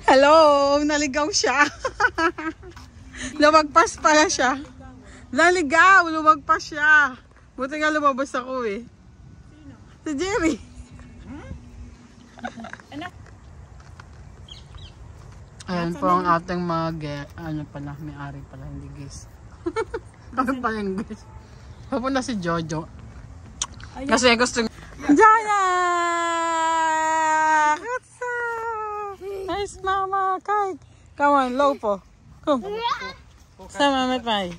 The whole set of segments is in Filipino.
Hello, naligaw siya. Lumagpas pala siya. Naligaw, lumagpas siya. Buti nga lumabas ako eh. Si Jerry. Ayan po ang ating mga ano pala, may-ari pala, hindi guys. Ano pala yung guys? Papunta si Jojo. Kasi gusto Jana! What's up? Nice mama, kite. Come on, low po. Come. Sama met mij.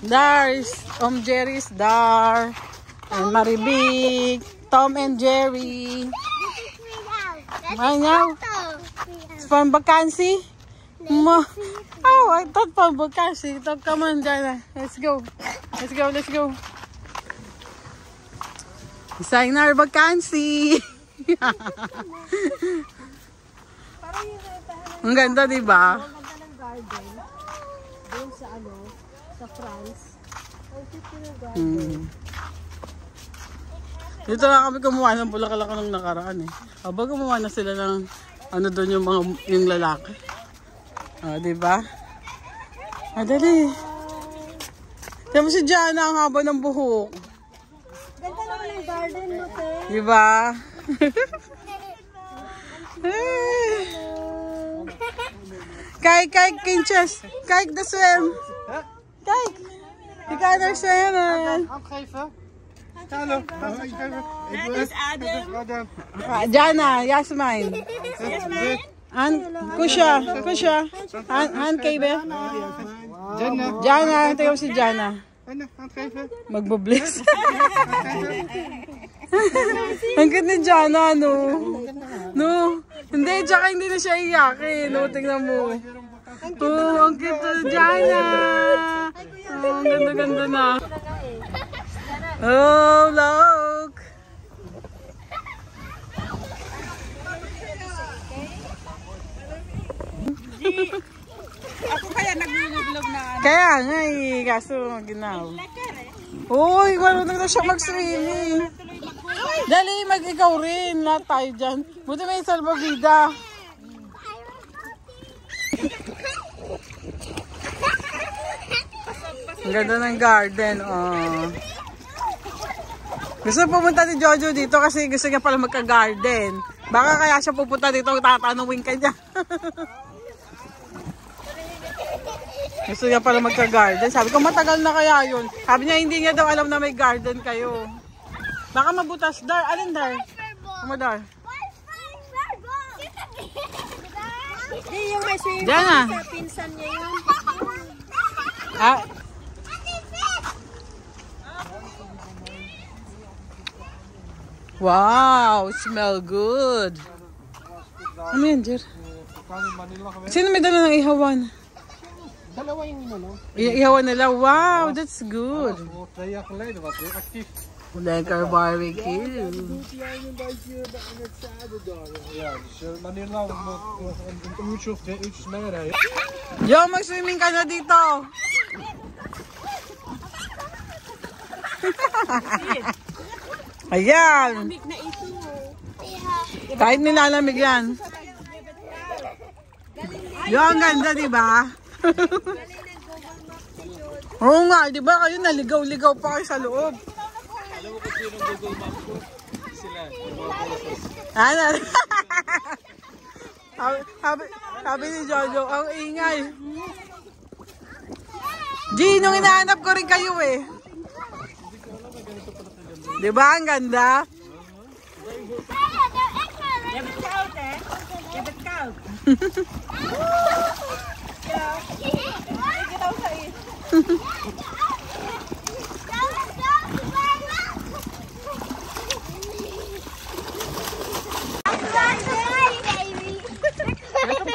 Dar is Jerry's Dar. And Maribig. Tom and Jerry. Ano? From vakantie? Oh, I thought from vakantie. Come on, Jana. Let's go. Let's go, let's go. Isang na vakantie. Ang ganda, di ba? Ang ganda ng garden. Doon sa sa France. Ang cute ng garden. Dito na kami kumuha ng bulaklak nung nakaraan eh. Aba, kumuha na sila ng ano doon yung lalaki. Ah, di ba? Dali. Diyan mo si Jana ang haba ng buhok. Ganda naman yung garden mo, te. Di ba? Kijk, kindjes. Kijk de zwem. Kijk. Je kan er zwemmen. Afgeven. Hallo. Is Adam. Jana, Jasmijn. Kusha. Han, Kebe. Jana, tayo si Jana. Magbo-bless. Ang cute ni Jana, no? No? Hindi, tsaka hindi na siya iyakin. No, tingnan mo. Oh, ang cute ni Jana. Oh, ang ganda-ganda na. Oh, look. Ako kaya nag-vlog na Kaya nga eh, kaso ginaw. Uy, marunong na siya mag-swimming. Dali, mag-ikaw rin. Lahat tayo dyan. Buti may salbabida. Ang ganda ng garden, oh. Gusto pumunta ni Jojo dito kasi gusto niya pala magka-garden. Baka kaya siya pupunta dito, tatanungin ka niya. Gusto niya pala magka-garden. Sabi ko, matagal na kaya yun. Sabi niya, hindi niya daw alam na may garden kayo. Baka mabutas. Dar, alin Dar? Dar. yung may swimming pool sa pinsan niya yun. Ah. Wow, smell good. Ano yan, Jer? Sino may dala ng ihawan? Dalawa yung Ihawan nila. Wow, that's good. 2 jaar geleden was weer actief. Lekker barbecue. Ja, dus wanneer nou een uurtje of 2 uurtjes mee rijden. Yo, mag-swimming ka na dito. Ayan. Kahit nilalamig yan. Yo, ang ganda, di ba? Oo nga, di ba kayo naligaw-ligaw pa kayo sa loob? Alam mo kung sino Google Maps ko? Sila. Ano? Sabi ni Jojo, ang ingay. G, nung hinahanap ko rin kayo eh. Di ba ang ganda?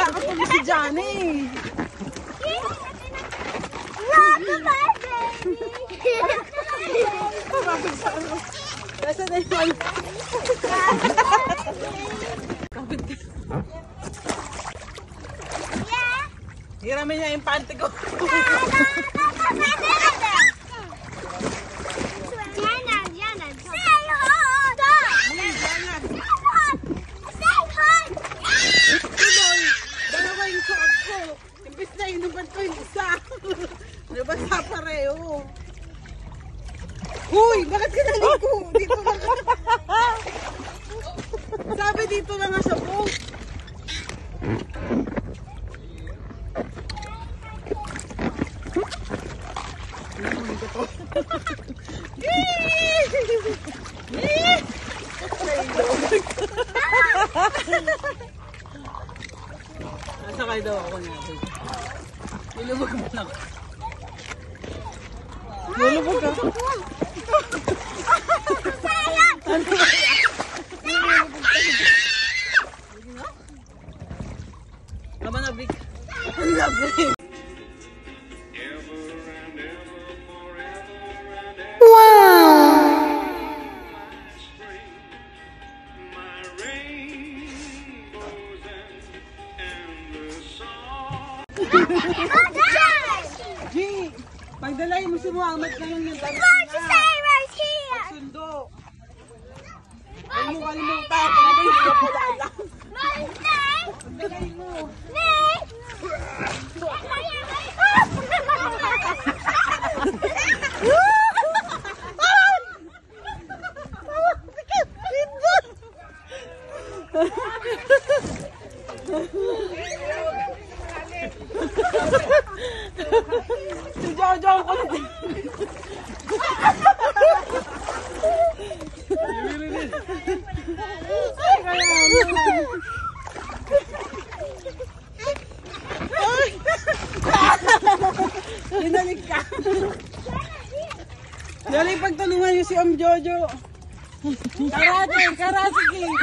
Takot po si Johnny. Nasa na yun? Kapit ka. Hiramin niya yung pante ko. Uy, bakit ka naliko? Dito lang ka. Sabi dito lang nga sa boat. Nasakay daw ako natin. Lulubog mo lang. Lulubog ka. Laban na, Vic. Laban. G, pagdalayin mo si Muhammad na lang ng dami na. Pagsundo. Huwag mo kalimutan. Ano ba yung pinapalala? Pagdalayin mo. Si Jojo ko na din. Dinalik ka. Dali pagtulungan niyo si Om Jojo. Karate, karate kid.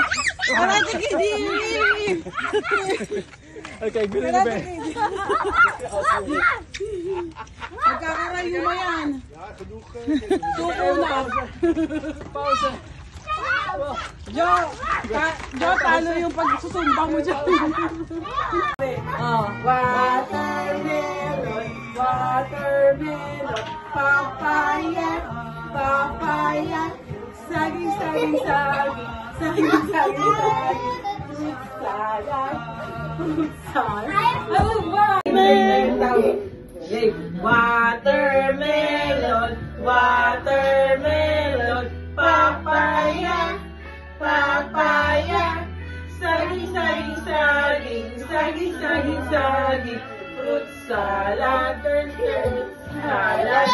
Karate kid. Okay, bilhin na ba? Magkakarayo mo yan. Suko na. Pause. Jo, talo yung pagsusumba mo dyan. Watermelon, watermelon, papaya, papaya, saging, saging, saging, saging, saging, saging, fruit salad, fruit salad. Ano ba? Watermelon, watermelon, papaya, papaya, saging, saging, saging, saging, saging, saging, fruit salad, fruit salad.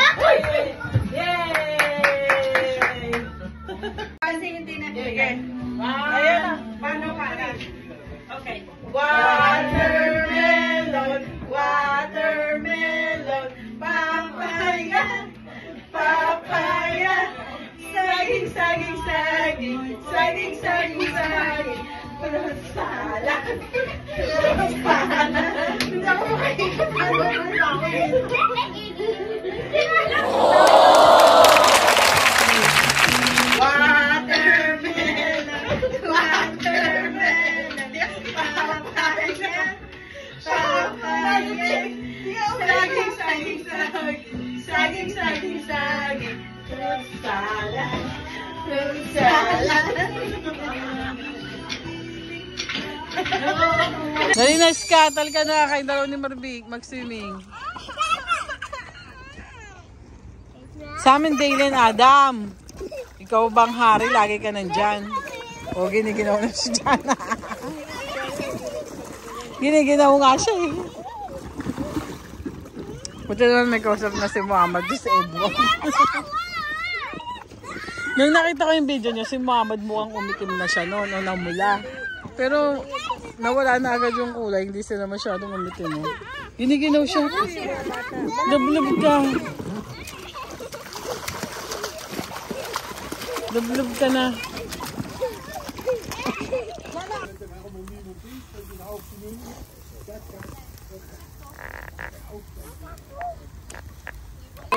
Yay! Kasi hindi na. Ayan na. Paano ka? Okay. Watermelon, watermelon, papaya, papaya, saging, saging, saging, saging, saging, saging, fruit salad, fruit salad. Hindi ako makikita. Watermelon, watermelon, papaya, papaya, saging, saging, saging, saging, saging, saging, fruit salad, fruit salad. Dali na, skatal ka na. Kain dalaw ni Marbig mag-swimming. Sa amin, Dalen Adam. Ikaw bang hari? Lagi ka nandyan. O, giniginaw na siya dyan. Giniginaw nga siya eh. Buti naman may kausap na si Muhammad si Edward. Nung nakita ko yung video niya, si Muhammad mukhang umitim na siya noon o namula. Pero nawala na agad yung kulay, hindi sila masyadong umitim. Oh. Giniginaw siya. Lablab ka. Lablab ka na.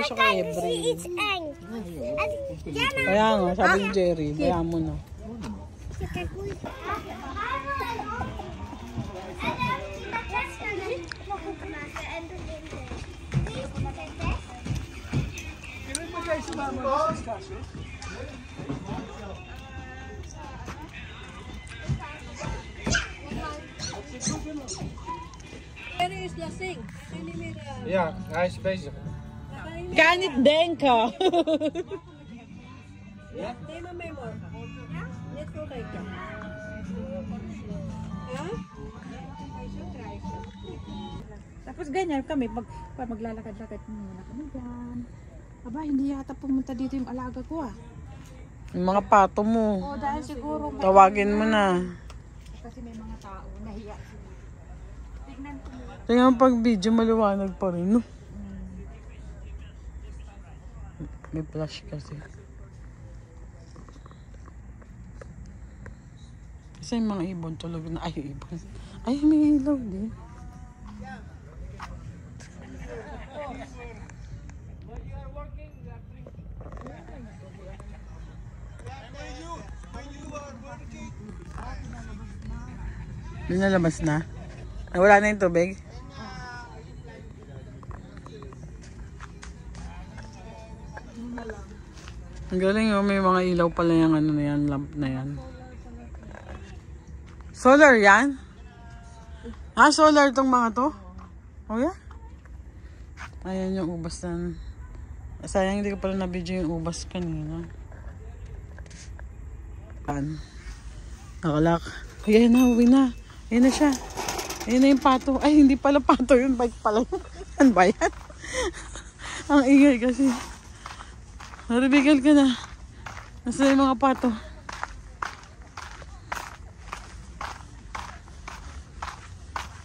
Siya kay Ebri. Kaya nga, sabi ni Jerry, kaya mo na. Ja, hij is bezig. Kan niet denken. Hindi mo may more. Net ko kay ka. Ha? Tapos ganyan kami, pag maglalakad-lakad muna kami dyan. Aba, hindi yata pumunta dito yung alaga ko ah. Yung mga pato mo. O, dahil siguro may... Tawagin mo na. Kasi may mga tao, nahiya sila. Tignan ko muna. Tingnan pag video maliwanag pa rin, no? May flash kasi. Kasi yung mga ibon tulog na. Ay, ibon. Ay, may ilaw din. Linalabas na. Wala na yung tubig. Ang galing oh, may mga ilaw pala yung ano na yan, lamp na yan. Solar yan? Ah, solar tong mga to? Oh yeah? Ayan yung ubas na. Sayang hindi ko pala na-video yung ubas kanina. Nakalak. Ayan na, uwi na. Ayan na siya. Ayan na yung pato. Ay, hindi pala pato yun. Bike pala yun. Ano ba yan? Ang ingay kasi. Naribigil ka na. Nasa yung mga pato.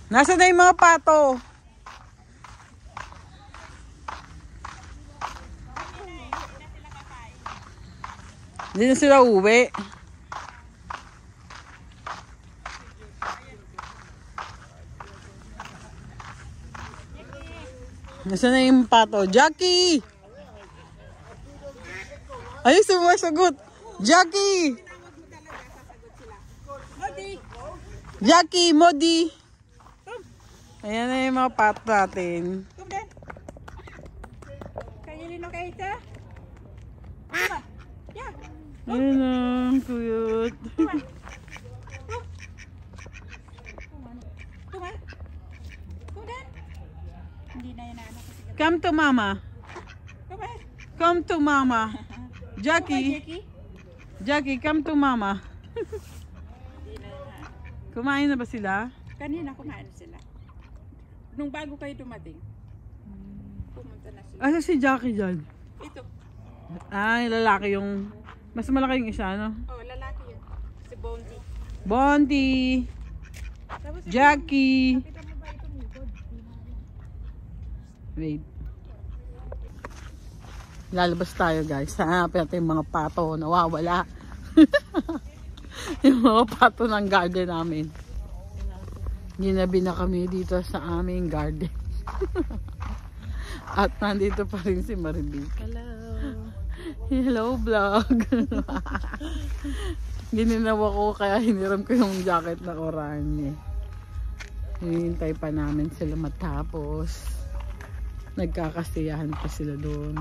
Nasa na yung mga pato? Hindi na sila uwi. Nasaan na yung pato? Jackie! Ay, sumasagot! Jackie! Jackie, Modi! Ayan na yung mga pato natin. Kainin kayo ito? Ayun na, cute. Come to mama. Come to mama. Jackie. Jackie, come to mama. Kumain na ba sila? Kanina kumain sila. Nung bago kayo dumating, pumunta na sila. Asa si Jackie dyan? Ito. Ah, yung lalaki yung... Mas malaki yung isa, no? Oh, lalaki yun. Si Bondi. Bondi! Jackie! Wait. Lalabas tayo guys. Hanapin natin yung mga pato. Nawawala. Yung mga pato ng garden namin. Ginabi na kami dito sa aming garden. At nandito pa rin si Maribik. Hello. Hello vlog. Gininawa ko kaya hiniram ko yung jacket na oranye. Hinihintay pa namin sila matapos. Nagkakasiyahan pa sila doon.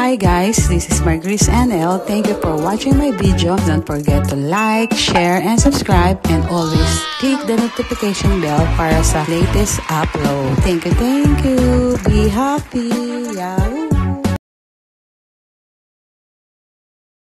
Hi guys, this is Margris NL. Thank you for watching my video. Don't forget to like, share, and subscribe. And always click the notification bell para sa latest upload. Thank you. Be happy. Yeah.